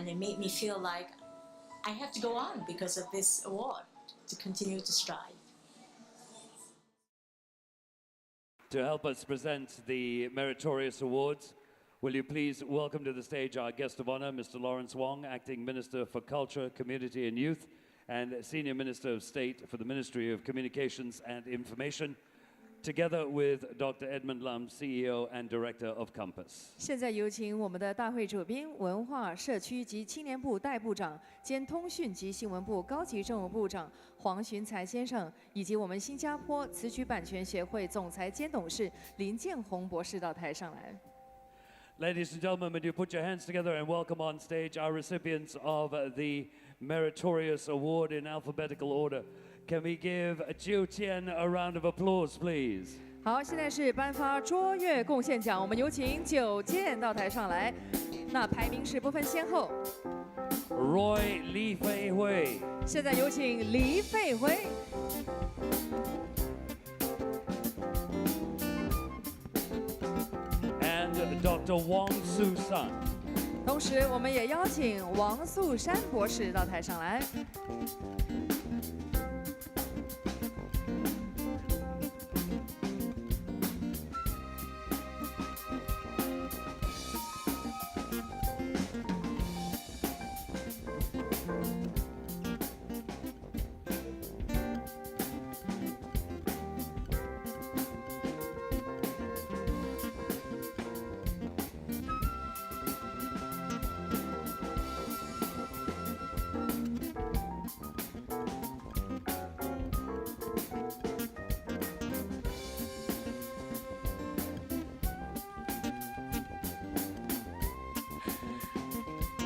and it made me feel like I have to go on because of this award to continue to strive. To help us present the meritorious awards, will you please welcome to the stage our guest of honor, Mr. Lawrence Wong, Acting Minister for Culture, Community and Youth, and Senior Minister of State for the Ministry of Communications and Information, together with Dr. Edmund Lam, CEO and Director of Compass. 现在有请我们的大会主宾、文化、社区及青年部代部长兼通讯及新闻部高级政务部长黄循才先生，以及我们新加坡词曲版权协会总裁兼董事林建宏博士到台上来。 Ladies and gentlemen, would you put your hands together and welcome on stage our recipients of the Meritorious Award in alphabetical order. Can we give Jiu Tian a round of applause, please? 好，现在是颁发卓越贡献奖，我们有请9件到台上来。那排名是不分先后。 Roy Li Fei Hui. 现在有请黎费辉。 And Dr. Wang Su San. 同时，我们也邀请王素山博士到台上来。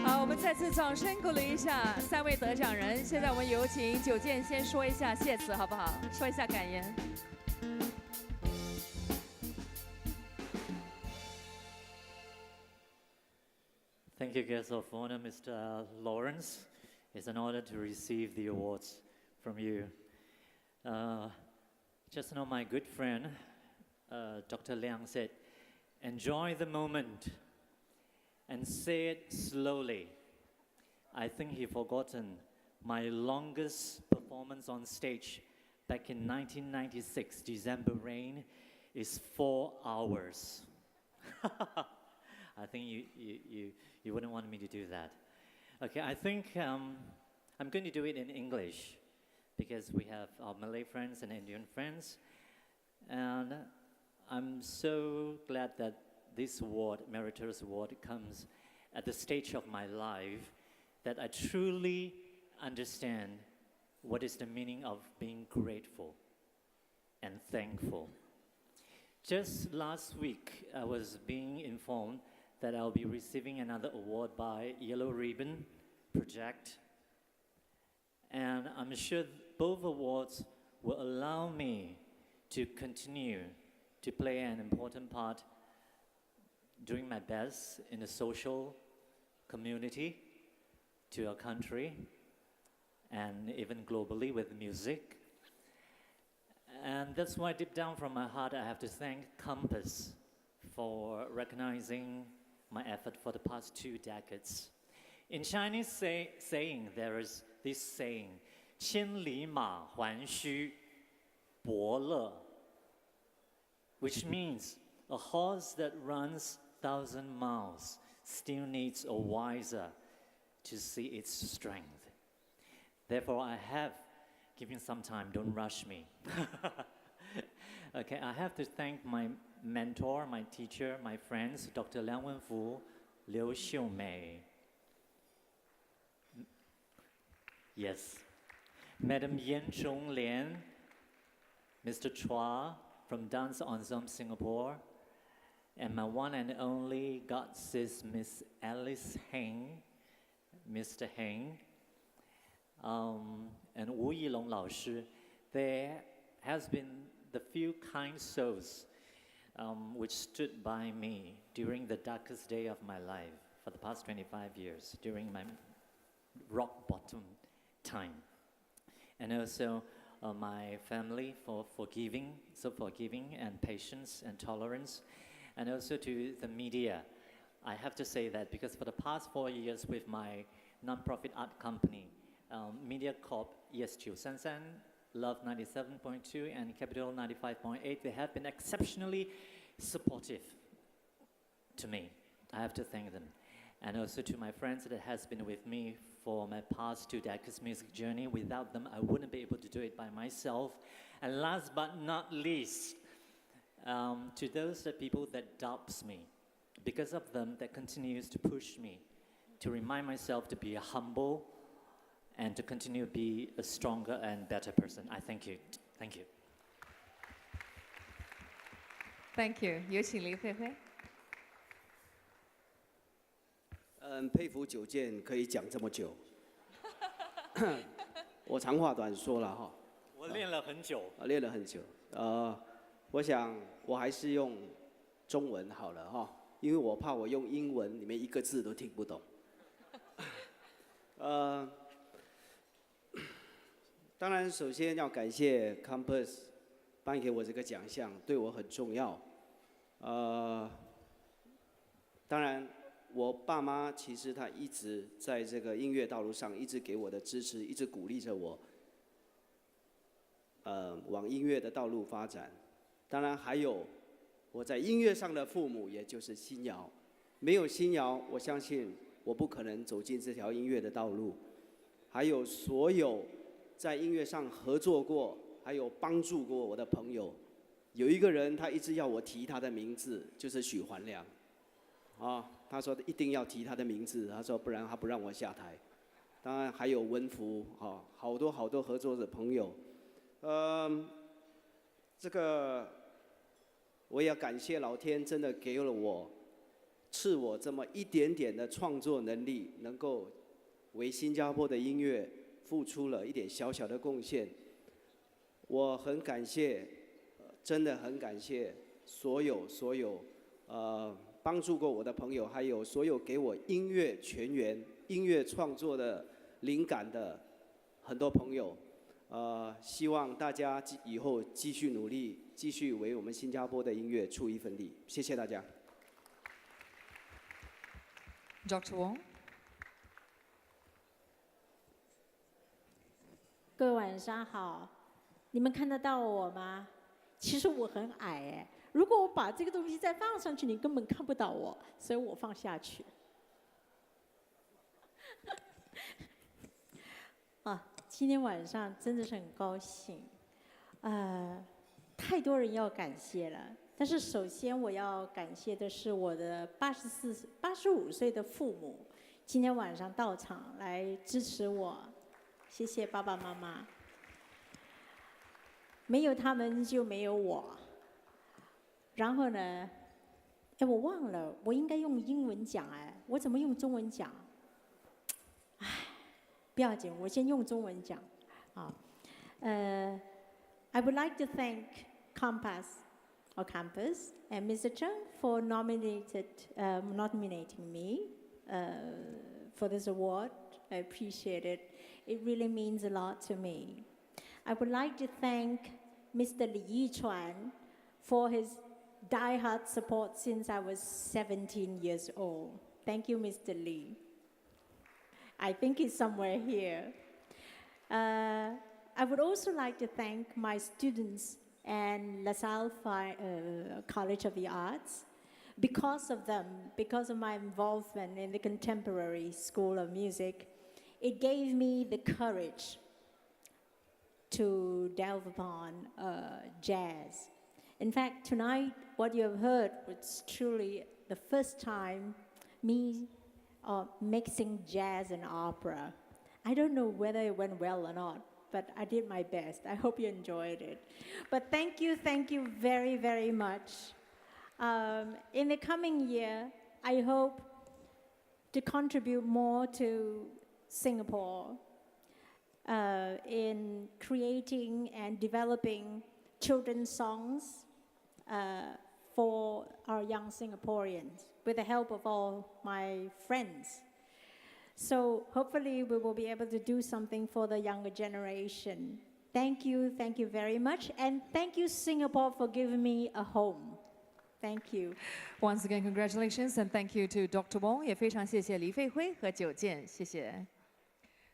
好，我们再次掌声鼓励一下3位得奖人。现在我们有请9件先说一下谢词，好不好？说一下感言。 Thank you, guest of honor, Mr. Lawrence. It's an honor to receive the awards from you. Just now, my good friend, Dr. Liang said, enjoy the moment and say it slowly. I think he forgotten my longest performance on stage back in 1996, December Rain, is 4 hours. I think you wouldn't want me to do that. Okay, I think I'm going to do it in English because we have our Malay friends and Indian friends. And I'm so glad that this award, Meritorious Award, comes at the stage of my life that I truly understand what is the meaning of being grateful and thankful. Just last week, I was being informed that I'll be receiving another award by Yellow Ribbon Project. And I'm sure both awards will allow me to continue to play an important part, doing my best in the social community, to our country, and even globally with music. And that's why deep down from my heart, I have to thank Compass for recognizing my effort for the past 2 decades. In Chinese saying, there is this saying, 千里马还须伯乐, which means a horse that runs 1,000 miles still needs a wiser to see its strength. Therefore, I have given some time, don't rush me. Okay, I have to thank my mentor, my teacher, my friends, Dr. Liang Wenfu, Liu Xiumei. Yes. Madam Yan Zhonglian, Mr. Chua from Dance Ensemble Singapore, and my one and only God sis, Miss Alice Heng, Mr. Heng, and Wu Yilong Lao Shi. There has been the few kind souls which stood by me during the darkest day of my life for the past 25 years, during my rock bottom time. And also my family for forgiving and patience and tolerance. And also to the media. I have to say that because for the past 4 years with my non-profit art company, Media Corp ESQ Sansan, Love 97.2 and Capital 95.8, they have been exceptionally supportive to me. I have to thank them. And also to my friends that has been with me for my past 2 decades music journey. Without them, I wouldn't be able to do it by myself. And last but not least, to those people that doubts me, because of them, that continues to push me to remind myself to be humble and to continue to be a stronger and better person. I thank you. Thank you. Thank you. 有请林菲菲。佩服9件可以讲这么久。我长话短说了哈。我练了很久。练了很久。我想我还是用中文好了哈，因为我怕我用英文你们一个字都听不懂。当然，首先要感谢 Campus 颁给我这个奖项，对我很重要。当然，我爸妈其实他一直在这个音乐道路上一直给我的支持，一直鼓励着我，往音乐的道路发展。当然还有我在音乐上的父母，也就是新瑶。没有新瑶，我相信我不可能走进这条音乐的道路。还有所有在音乐上合作过，还有帮助过我的朋友。有一个人他一直要我提他的名字，就是许环良。他说一定要提他的名字，他说不然他不让我下台。当然还有文福，好多好多合作的朋友。这个我也要感谢老天，真的给了我，赐我这么一点点的创作能力，能够为新加坡的音乐付出了一点小小的贡献。我很感谢，真的很感谢所有帮助过我的朋友，还有所有给我音乐全员、音乐创作的灵感的很多朋友。希望大家以后继续努力，继续为我们新加坡的音乐出一份力。谢谢大家。Dr. Wong。各位晚上好，你们看得到我吗？其实我很矮哎，如果我把这个东西再放上去，你根本看不到我，所以我放下去。今天晚上真的是很高兴，太多人要感谢了。但是首先我要感谢的是我的85岁的父母，今天晚上到场来支持我，谢谢爸爸妈妈。没有他们就没有我。然后呢，我忘了，我应该用英文讲我怎么用中文讲？不要紧，我先用中文讲。I would like to thank Campus and Mr. Chung for nominating me for this award. I appreciate it. It really means a lot to me. I would like to thank Mr. Li Yichuan for his die-hard support since I was 17 years old. Thank you, Mr. Li. I think he's somewhere here. I would also like to thank my students and LaSalle College of the Arts. Because of them, because of my involvement in the Contemporary School of Music, it gave me the courage to delve upon jazz. In fact, tonight, what you have heard was truly the first time me mixing jazz and opera. I don't know whether it went well or not, but I did my best. I hope you enjoyed it. But thank you very, very much. In the coming year, I hope to contribute more to Singapore in creating and developing children's songs for our young Singaporeans with the help of all my friends. So hopefully we will be able to do something for the younger generation. Thank you very much. And thank you, Singapore, for giving me a home. Thank you. Once again, congratulations and thank you to Dr. Wong， 也非常谢谢李飞辉和九健，谢谢。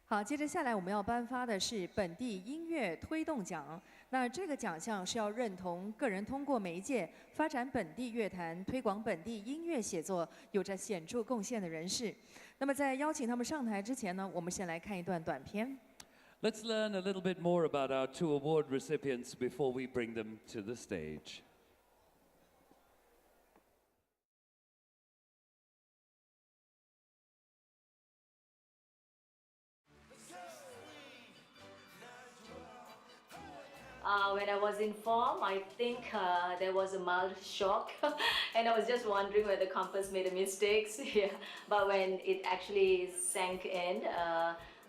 好，接着下来我们要颁发的是本地音乐推动奖。那这个奖项是要认同个人通过媒介发展本地乐坛、推广本地音乐写作有着显著贡献的人士。那么在邀请他们上台之前呢，我们先来看一段短片。Let's learn a little bit more about our two award recipients before we bring them to the stage. When I was informed, I think there was a mild shock, and I was just wondering whether Compass made a mistake. Yeah. But when it actually sank in,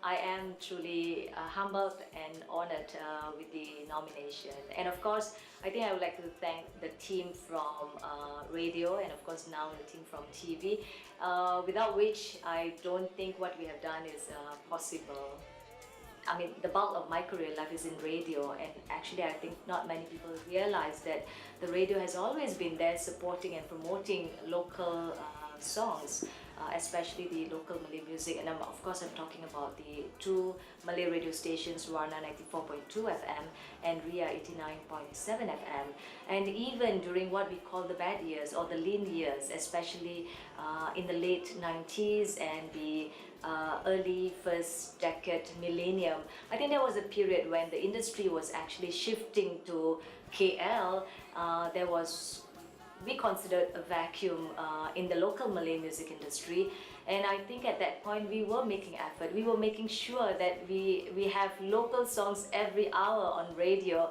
I am truly humbled and honored with the nomination. And of course, I think I would like to thank the team from radio and of course now the team from TV, without which I don't think what we have done is possible. I mean, the bulk of my career life is in radio, and actually I think not many people realize that the radio has always been there supporting and promoting local songs, especially the local Malay music. And of course I'm talking about the two Malay radio stations, Warna 94.2 FM and Ria 89.7 FM. And even during what we call the bad years or the lean years, especially in the late 90s and the early first decade millennium, I think there was a period when the industry was actually shifting to KL. There was, we considered, a vacuum in the local Malay music industry, and I think at that point we were making effort. We were making sure that we have local songs every hour on radio.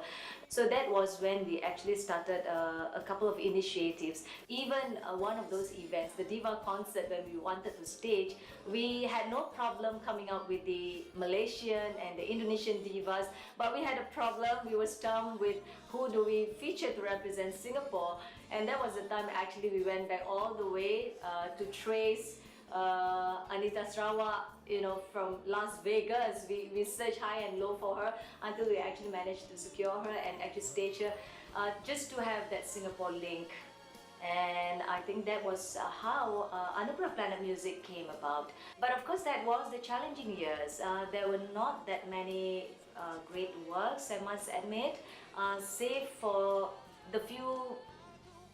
So that was when we actually started a couple of initiatives. Even one of those events, the Diva concert, when we wanted to stage, we had no problem coming up with the Malaysian and the Indonesian divas, but we had a problem. We were stumped with who do we feature to represent Singapore, and that was the time actually we went back all the way to trace Anita Sarawak, from Las Vegas. We searched high and low for her until we actually managed to secure her and actually stage her, just to have that Singapore link. And I think that was how Anugerah Planet Music came about. But of course that was the challenging years. There were not that many great works, I must admit, save for the few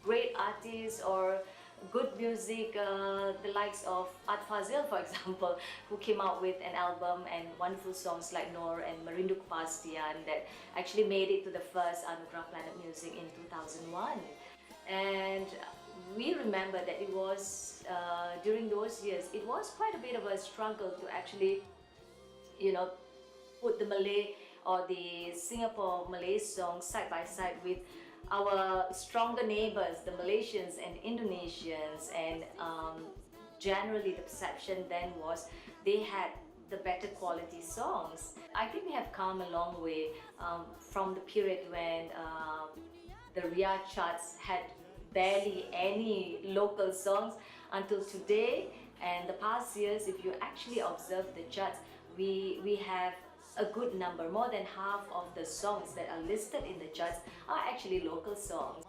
great artists or good music, the likes of Art Fazil, for example, who came out with an album and wonderful songs like Noor and Merindu Kepastian that actually made it to the first Anugerah Planet Music in 2001. And we remember that it was, during those years, it was quite a bit of a struggle to actually, put the Malay or the Singapore Malay songs side by side with our stronger neighbors, the Malaysians and Indonesians, and generally the perception then was they had the better quality songs. I think we have come a long way from the period when the RIA charts had barely any local songs until today, and the past years, if you actually observe the charts, we have a good number. More than half of the songs that are listed in the charts are actually local songs.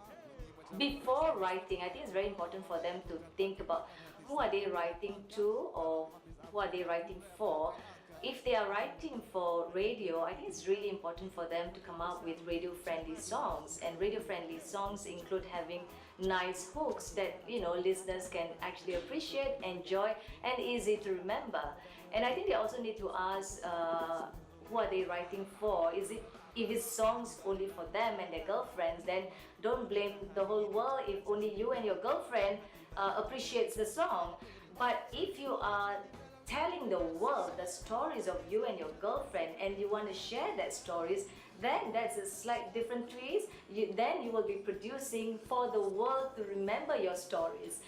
Before writing, I think it's very important for them to think about who are they writing to or who are they writing for. If they are writing for radio, I think it's really important for them to come up with radio-friendly songs. And radio-friendly songs include having nice hooks that listeners can actually appreciate, enjoy, and easy to remember. And I think they also need to ask who are they writing for? If it's songs only for them and their girlfriends, then don't blame the whole world if only you and your girlfriend appreciates the song. But if you are telling the world the stories of you and your girlfriend and you want to share that stories, then that's a slight different twist. Then you will be producing for the world to remember your stories.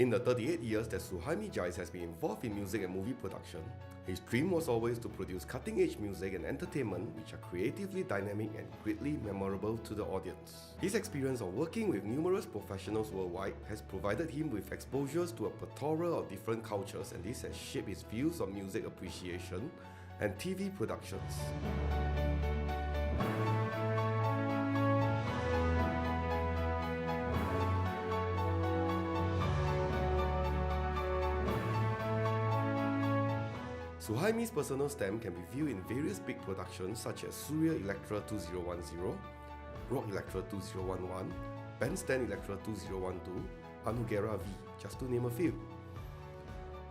In the 38 years that Suhaimi Jais has been involved in music and movie production, his dream was always to produce cutting-edge music and entertainment which are creatively dynamic and greatly memorable to the audience. His experience of working with numerous professionals worldwide has provided him with exposures to a plethora of different cultures, and this has shaped his views on music appreciation and TV productions. Suhaimi's personal stamp can be viewed in various big productions such as Surya Electra 2010, Rock Electra 2011, Bandstand Electra 2012, Anugera V, just to name a few.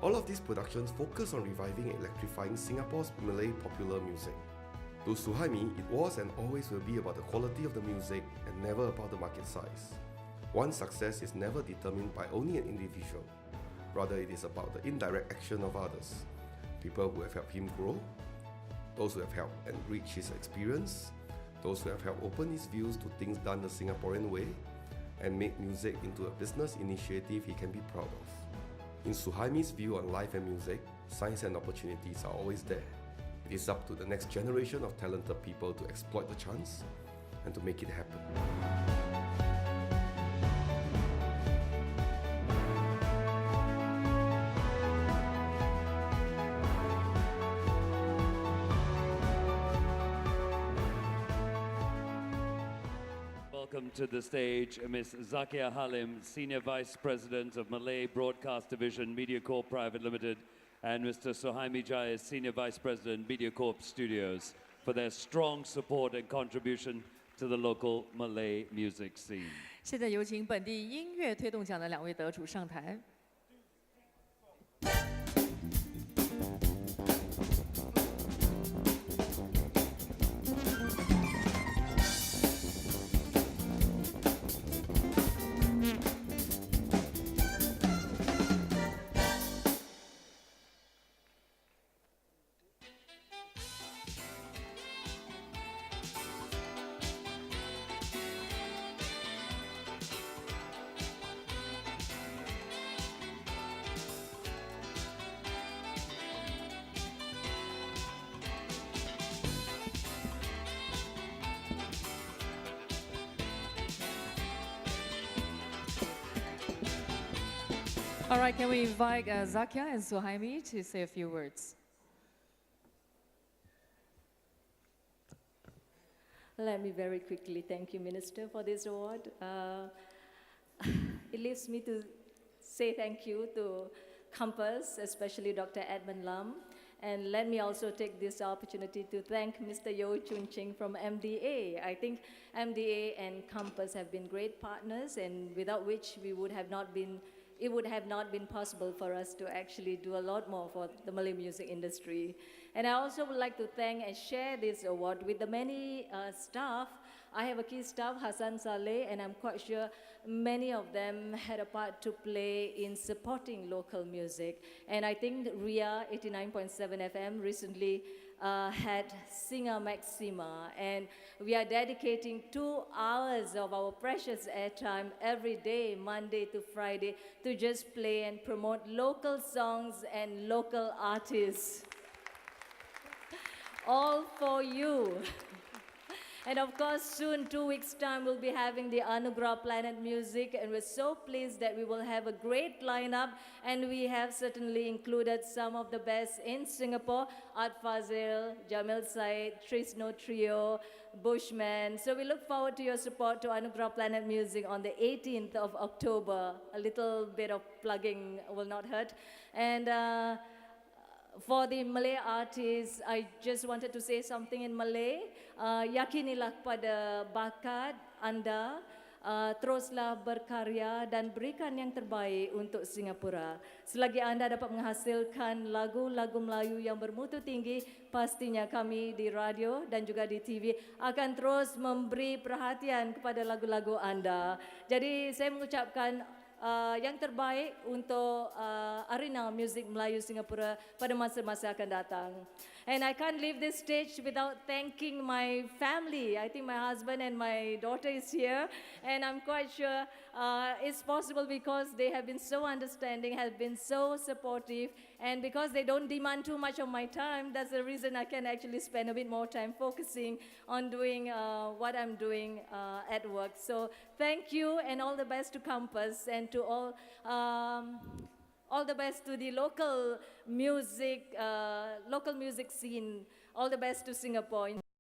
All of these productions focus on reviving and electrifying Singapore's Malay popular music. To Suhaimi, it was and always will be about the quality of the music and never about the market size. One's success is never determined by only an individual. Rather, it is about the indirect action of others. People who have helped him grow, those who have helped enrich his experience, those who have helped open his views to things done the Singaporean way, and make music into a business initiative he can be proud of. In Suhaimi's view on life and music, science and opportunities are always there. It is up to the next generation of talented people to exploit the chance and to make it happen. Welcome to the stage Ms. Zakia Halim, Senior Vice President of Malay Broadcast Division, MediaCorp Private Limited, and Mr. Suhaimi Jais, Senior Vice President, MediaCorp Studios, for their strong support and contribution to the local Malay music scene. 现在有请本地音乐推动奖的2位得主上台。All right, can we invite Zakia and Suhaimi to say a few words? Let me very quickly thank you, Minister, for this award. It leaves me to say thank you to Compass, especially Dr. Edmund Lam. And let me also take this opportunity to thank Mr. Yeo Chun Ching from MDA. I think MDA and Compass have been great partners, and without which it would have not been possible for us to actually do a lot more for the Malay music industry. And I also would like to thank and share this award with the many staff. I have a key staff, Hassan Saleh, and I'm quite sure many of them had a part to play in supporting local music. And I think RIA 89.7 FM recently had Singer Maxima, and we are dedicating 2 hours of our precious airtime every day, Monday to Friday, to just play and promote local songs and local artists. All for you. And of course, soon, 2 weeks' time, we'll be having the Anugerah Planet Music, and we're so pleased that we will have a great lineup, and we have certainly included some of the best in Singapore, Art Fazil, Jamil Said, Trisno Trio, Bushman. So we look forward to your support to Anugerah Planet Music on the 18th of October. A little bit of plugging will not hurt. And for the Malay artists, I just wanted to say something in Malay. Yakinilah pada bakat anda, teruslah berkarya dan berikan yang terbaik untuk Singapura. Selagi anda dapat menghasilkan lagu-lagu Melayu yang bermutu tinggi, pastinya kami di radio dan juga di TV akan terus memberi perhatian kepada lagu-lagu anda. Jadi saya mengucapkan yang terbaik untuk arena muzik Melayu Singapura pada masa-masa akan datang. And I can't leave this stage without thanking my family. I think my husband and my daughter is here, and I'm quite sure it's possible because they have been so understanding, have been so supportive, and because they don't demand too much of my time, that's the reason I can actually spend a bit more time focusing on doing what I'm doing at work. So thank you, and all the best to Campus and to all the best to the local music scene. All the best to Singapore.